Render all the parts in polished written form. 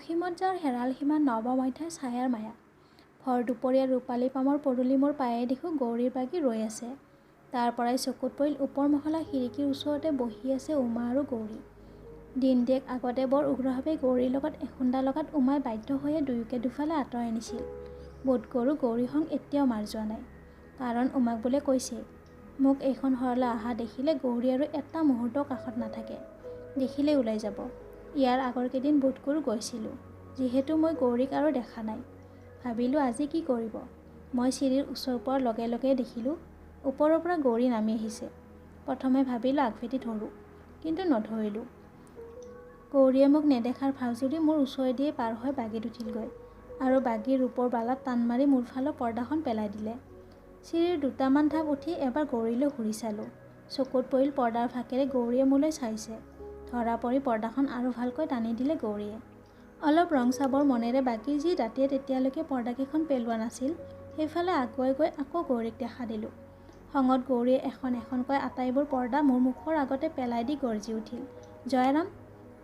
অসীমত যাৰ হেৰাল সীমা নৱমধ্যায় ছায়াৰ মায়া। ভৰ দুপৰীয়া ৰূপালী পামৰ পদূলি মোৰ পায়ে দেখোঁ গৌৰীৰ বাগী ৰৈ আছে। তাৰ পৰাই চকুত পৰিল ওপৰ মহলা খিৰিকীৰ ওচৰতে বহি আছে উমা আৰু গৌৰী। দিনটিয়েক আগতে বৰ উগ্ৰভাৱে গৌৰীৰ লগত এখুন্দা লগাত উমাই বাধ্য হৈয়ে দুয়োকে দুফালে আঁতৰাই নিছিল। বোধ কৰোঁ গৌৰী সং এতিয়াও মাৰ যোৱা নাই। কাৰণ উমাক বোলে কৈছেই, মোক এইখন ঘৰলৈ অহা দেখিলে গৌৰী আৰু এটা মুহূৰ্ত কাষত নাথাকে, দেখিলেই ওলাই যাব। ইয়াৰ আগৰ কেইদিন বোধ কৰোঁ গৈছিলোঁ, যিহেতু মই গৌৰীক আৰু দেখা নাই। ভাবিলোঁ আজি কি কৰিব। মই চিৰিৰ ওচৰ পোৱাৰ লগে লগে দেখিলোঁ ওপৰৰ পৰা গৌৰী নামি আহিছে। প্ৰথমে ভাবিলোঁ আগভেটি ধৰোঁ, কিন্তু নধৰিলোঁ। গৌৰীয়ে মোক নেদেখাৰ ভাও জুৰি মোৰ ওচৰেদিয়ে পাৰ হৈ বাগীত উঠিলগৈ আৰু বাগীৰ ৰূপৰ বালাত টান মাৰি মোৰ ফালৰ পৰ্দাখন পেলাই দিলে। চিৰিৰ দুটামান ঢাপ উঠি এবাৰ গৌৰীলৈ ঘূৰি চালোঁ। চকুত পৰিল পৰ্দাৰ ফাঁকেৰে গৌৰীয়ে মোলৈ চাইছে। ধৰা পৰি পৰ্দাখন আৰু ভালকৈ টানি দিলে গৌৰীয়ে। অলপ ৰং চাবৰ মনেৰে বাগীৰ যি দাঁতিয়ে তেতিয়ালৈকে পৰ্দাকেইখন পেলোৱা নাছিল, সেইফালে আগুৱাই গৈ আকৌ গৌৰীক দেখা দিলোঁ। খঙত গৌৰীয়ে এখন এখনকৈ আটাইবোৰ পৰ্দা মোৰ মুখৰ আগতে পেলাই দি গৰ্জি উঠিল, জয়াৰাম।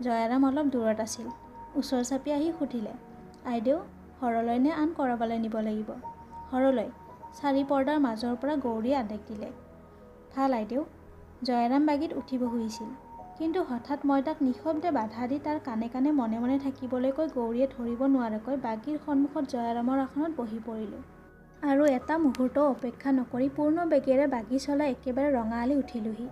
জয়াৰাম অলপ দূৰত আছিল। ওচৰ চাপি আহি সুধিলে, আইদেউ ঘৰলৈ নে আন ক'ৰবালৈ নিব লাগিব? ঘৰলৈ, চাৰি পৰ্দাৰ মাজৰ পৰা গৌৰীয়ে আদেশ দিলে। ভাল আইদেউ। জয়াৰাম বাগীত উঠিব খুজিছিল, কিন্তু হঠাৎ মই তাক নিঃশব্দে বাধা দি তাৰ কাণে কাণে মনে মনে থাকিবলৈ কৈ গৌৰীয়ে ধৰিব নোৱাৰাকৈ বাগীৰ সন্মুখত জয়াৰামৰ আসনত বহি পৰিলোঁ। আৰু এটা মুহূৰ্তও অপেক্ষা নকৰি পূৰ্ণ বেগেৰে বাগী চলাই একেবাৰে ৰঙাআলি উঠিলোহি।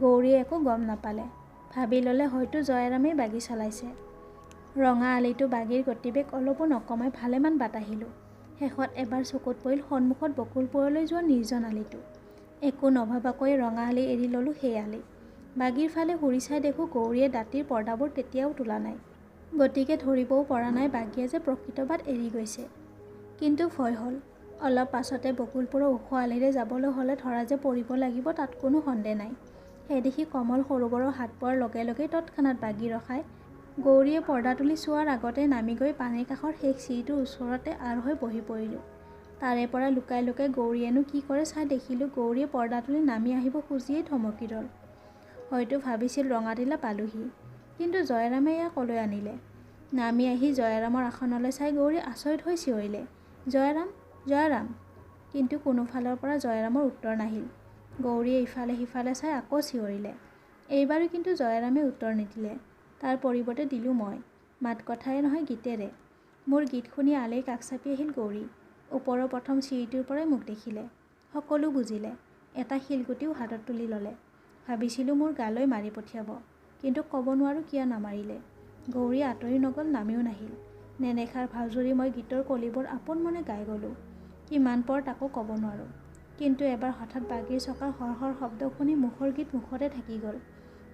গৌৰীয়ে একো গম নাপালে। ভাবি ল'লে হয়তো জয়াৰামেই বাগী চলাইছে। ৰঙাআলিতো বাগীৰ গতিবেগ অলপো নকমাই ভালেমান বাট আহিলোঁ। শেষত এবাৰ চকুত পৰিল সন্মুখত বকুলপুৰলৈ যোৱা নিৰ্জন আলিটো। একো নভবাকৈয়ে ৰঙাআলি এৰি ল'লোঁ সেই আলি। বাগীৰ ফালে ঘূৰি চাই দেখোঁ গৌৰীয়ে দাঁতিৰ পৰ্দাবোৰ তেতিয়াও তোলা নাই। গতিকে ধৰিবও পৰা নাই বাগীয়ে যে প্ৰকৃত বাট এৰি গৈছে। কিন্তু ভয় হ'ল। অলপ পাছতে বকুলপুৰৰ ওখ আলিৰে যাবলৈ হ'লে ধৰা যে পৰিব লাগিব তাত কোনো সন্দেহ নাই। সেইদেখি কমল সৰোবৰৰ হাত পোৱাৰ লগে লগেই তৎক্ষণাৎ বাগী ৰখাই গৌৰীয়ে পৰ্দা তুলি চোৱাৰ আগতে নামি গৈ পানীৰ কাষৰ শেষ চিৰিটোৰ ওচৰতে আৰ হৈ বহি পৰিলোঁ। তাৰে পৰা লুকাই লুকাই গৌৰীয়েনো কি কৰে চাই দেখিলোঁ গৌৰীয়ে পৰ্দা তুলি নামি আহিব খুজিয়েই থমকি ৰ'ল। হয়তো ভাবিছিল ৰঙাটিলা পালোহি। কিন্তু জয়াৰামে এয়া ক'লৈ আনিলে? নামি আহি জয়াৰামৰ আসনলৈ চাই গৌৰী আচৰিত হৈ চিঞৰিলে, জয়াৰাম, জয়াৰাম। কিন্তু কোনো ফালৰ পৰা জয়াৰামৰ উত্তৰ নাহিল। গৌৰীয়ে ইফালে সিফালে চাই আকৌ চিঞৰিলে। এইবাৰো কিন্তু জয়াৰামে উত্তৰ নিদিলে। তাৰ পৰিৱৰ্তে দিলোঁ মই, মাত কথাৰে নহয় গীতেৰে। মোৰ গীত শুনি আলিৰ কাষ চাপি আহিল গৌৰী। ওপৰৰ প্ৰথম চিৰিটোৰ পৰাই মোক দেখিলে। সকলো বুজিলে। এটা শিলগুটিও হাতত তুলি ল'লে। ভাবিছিলোঁ মোৰ গালৈ মাৰি পঠিয়াব, কিন্তু ক'ব নোৱাৰোঁ কিয় নামাৰিলে। গৌৰীয়ে আঁতৰি নগ'ল, নামিও নাহিল। নেদেখাৰ ভাও জুৰি মই গীতৰ কলিবোৰ আপোন মনে গাই গ'লোঁ। কিমান পৰ তাকো ক'ব নোৱাৰোঁ। কিন্তু এবাৰ হঠাৎ বাগীৰ চকাৰ হৰ শব্দ শুনি মুখৰ গীত মুখতে থাকি গ'ল।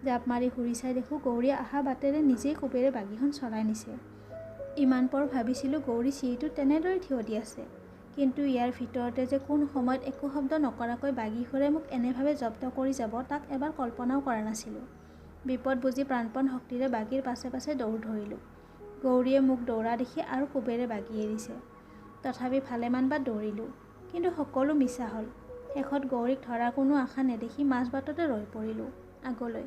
জাপ মাৰি ঘূৰি চাই দেখোঁ গৌৰীয়ে অহা বাটেৰে নিজেই কোবেৰে বাগীখন চলাই নিছে। ইমান পৰ ভাবিছিলোঁ গৌৰী চিৰিটোত তেনেদৰে থিয় দি আছে। কিন্তু ইয়াৰ ভিতৰতে যে কোন সময়ত একো শব্দ নকৰাকৈ বাগীখনে মোক এনেভাৱে জব্দ কৰি যাব তাক এবাৰ কল্পনাও কৰা নাছিলোঁ। বিপদ বুজি প্ৰাণপণ শক্তিৰে বাগীৰ পাছে পাছে দৌৰ ধৰিলোঁ। গৌৰীয়ে মোক দৌৰা দেখি আৰু কোবেৰে বাগী এৰিছে। তথাপি ভালেমান বাট দৌৰিলোঁ, কিন্তু সকলো মিছা হ'ল। শেষত গৌৰীক ধৰাৰ কোনো আশা নেদেখি মাজ বাটতে ৰৈ পৰিলোঁ। আগলৈ